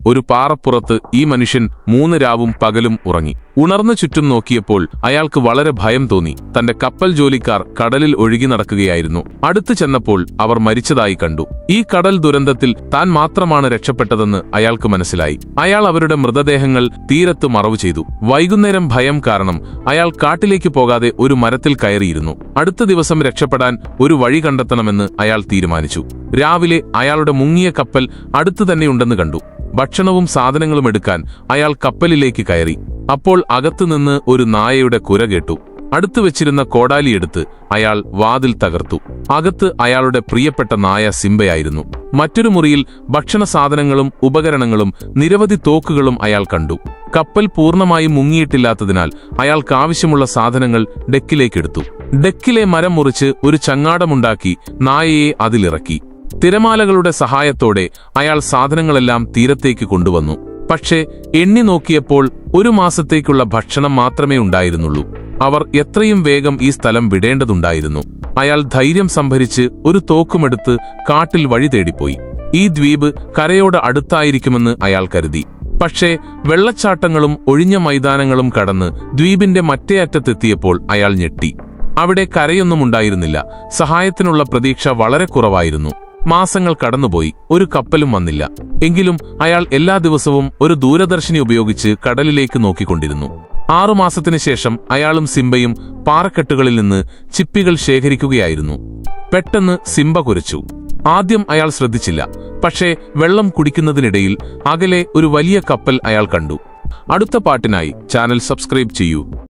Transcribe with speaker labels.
Speaker 1: ഒരു പാറപ്പുറത്ത് ഈ മനുഷ്യൻ 3 രാവും പകലും ഉറങ്ങി. ഉണർന്നു ചുറ്റും നോക്കിയപ്പോൾ അയാൾക്ക് വളരെ ഭയം തോന്നി. തന്റെ കപ്പൽ ജോലിക്കാർ കടലിൽ ഒഴുകി നടക്കുകയായിരുന്നു. അടുത്തു ചെന്നപ്പോൾ അവർ മരിച്ചതായി കണ്ടു. ഈ കടൽ ദുരന്തത്തിൽ താൻ മാത്രമാണ് രക്ഷപ്പെട്ടതെന്ന് അയാൾക്ക് മനസ്സിലായി. അയാൾ അവരുടെ മൃതദേഹങ്ങൾ തീരത്ത് മറവു ചെയ്തു. വൈകുന്നേരം ഭയം കാരണം അയാൾ കാട്ടിലേക്ക് പോകാതെ ഒരു മരത്തിൽ കയറിയിരുന്നു. അടുത്ത ദിവസം രക്ഷപ്പെടാൻ ഒരു വഴി കണ്ടെത്തണമെന്ന് അയാൾ തീരുമാനിച്ചു. രാവിലെ അയാളുടെ മുങ്ങിയ കപ്പൽ അടുത്തു തന്നെയുണ്ടെന്ന് കണ്ടു. ഭക്ഷണവും സാധനങ്ങളും എടുക്കാൻ അയാൾ കപ്പലിലേക്ക് കയറി. അപ്പോൾ അകത്തുനിന്ന് ഒരു നായയുടെ കുര കേട്ടു. അടുത്തു വെച്ചിരുന്ന കോടാലിയെടുത്ത് അയാൾ വാതിൽ തകർത്തു. അകത്ത് അയാളുടെ പ്രിയപ്പെട്ട നായ സിംബയായിരുന്നു. മറ്റൊരു മുറിയിൽ ഭക്ഷണ സാധനങ്ങളും ഉപകരണങ്ങളും നിരവധി തോക്കുകളും അയാൾ കണ്ടു. കപ്പൽ പൂർണ്ണമായും മുങ്ങിയിട്ടില്ലാത്തതിനാൽ അയാൾക്കാവശ്യമുള്ള സാധനങ്ങൾ ഡെക്കിലേക്കെടുത്തു. ഡെക്കിലെ മരം മുറിച്ച് ഒരു ചങ്ങാടമുണ്ടാക്കി നായയെ അതിലിറക്കി. തിരമാലകളുടെ സഹായത്തോടെ അയാൾ സാധനങ്ങളെല്ലാം തീരത്തേക്ക് കൊണ്ടുവന്നു. പക്ഷേ എണ്ണി നോക്കിയപ്പോൾ 1 മാസത്തേക്കുള്ള ഭക്ഷണം മാത്രമേ ഉണ്ടായിരുന്നുള്ളൂ. അവർ എത്രയും വേഗം ഈ സ്ഥലം വിടേണ്ടതുണ്ടായിരുന്നു. അയാൾ ധൈര്യം സംഭരിച്ച് ഒരു തോക്കുമെടുത്ത് കാട്ടിൽ വഴി തേടിപ്പോയി. ഈ ദ്വീപ് കരയോട് അടുത്തായിരിക്കുമെന്ന് അയാൾ കരുതി. പക്ഷേ വെള്ളച്ചാട്ടങ്ങളും ഒഴിഞ്ഞ മൈതാനങ്ങളും കടന്ന് ദ്വീപിന്റെ മറ്റേ അറ്റത്തെത്തിയപ്പോൾ അയാൾ ഞെട്ടി. അവിടെ കരയൊന്നും ഉണ്ടായിരുന്നില്ല. സഹായത്തിനുള്ള പ്രതീക്ഷ വളരെ കുറവായിരുന്നു. മാസങ്ങൾ കടന്നുപോയി. ഒരു കപ്പലും വന്നില്ല. എങ്കിലും അയാൾ എല്ലാ ദിവസവും ഒരു ദൂരദർശിനി ഉപയോഗിച്ച് കടലിലേക്ക് നോക്കിക്കൊണ്ടിരുന്നു. 6 മാസത്തിനു ശേഷം അയാളും സിംബയും പാറക്കെട്ടുകളിൽ നിന്ന് ചിപ്പികൾ ശേഖരിക്കുകയായിരുന്നു. പെട്ടെന്ന് സിംബ കുരച്ചു. ആദ്യം അയാൾ ശ്രദ്ധിച്ചില്ല. പക്ഷേ വെള്ളം കുടിക്കുന്നതിനിടയിൽ അകലെ ഒരു വലിയ കപ്പൽ അയാൾ കണ്ടു. അടുത്ത പാട്ടിനായി ചാനൽ സബ്സ്ക്രൈബ് ചെയ്യൂ.